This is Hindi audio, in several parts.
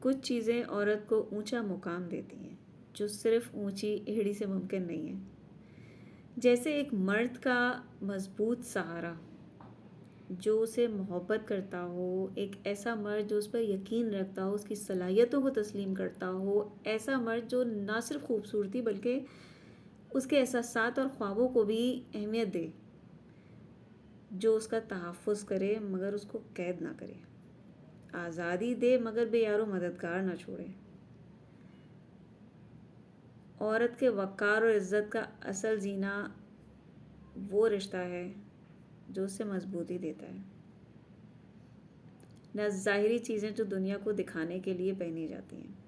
कुछ चीज़ें औरत को ऊंचा मुकाम देती हैं जो सिर्फ ऊंची एड़ी से मुमकिन नहीं है। जैसे एक मर्द का मजबूत सहारा जो उसे मोहब्बत करता हो, एक ऐसा मर्द जो उस पर यकीन रखता हो, उसकी सलाहियतों को तस्लीम करता हो, ऐसा मर्द जो ना सिर्फ खूबसूरती बल्कि उसके एहसासात और ख्वाबों को भी अहमियत दे, जो उसका तहफ़्फ़ुज़ करे मगर उसको कैद ना करे, आज़ादी दे मगर बेयारो मददगार ना छोड़े। औरत के वक़ार और इज़्ज़त का असल जीना वो रिश्ता है जो उसे मजबूती देता है, न ज़ाहिरी चीज़ें जो दुनिया को दिखाने के लिए पहनी जाती हैं।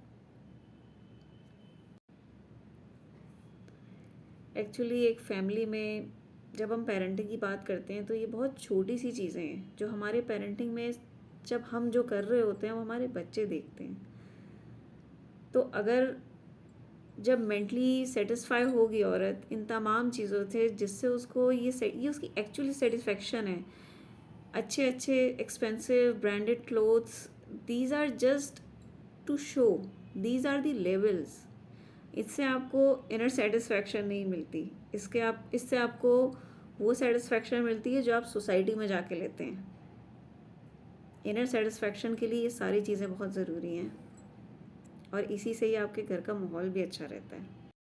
एक्चुअली एक फैमिली में जब हम पेरेंटिंग की बात करते हैं तो ये बहुत छोटी सी चीज़ें हैं जो हमारे पेरेंटिंग में जब हम जो कर रहे होते हैं वो हमारे बच्चे देखते हैं। तो अगर जब मेंटली सेटिस्फाई होगी औरत इन तमाम चीज़ों से जिससे उसको ये उसकी एक्चुअली सेटिस्फेक्शन है, अच्छे अच्छे expensive branded clothes, these are just to show, these are the levels. इससे आपको इनर सेटिस्फेक्शन नहीं मिलती, इससे आपको वो सेटिस्फेक्शन मिलती है जो आप सोसाइटी में जाके लेते हैं। इनर सेटिस्फेक्शन के लिए ये सारी चीज़ें बहुत ज़रूरी हैं और इसी से ही आपके घर का माहौल भी अच्छा रहता है।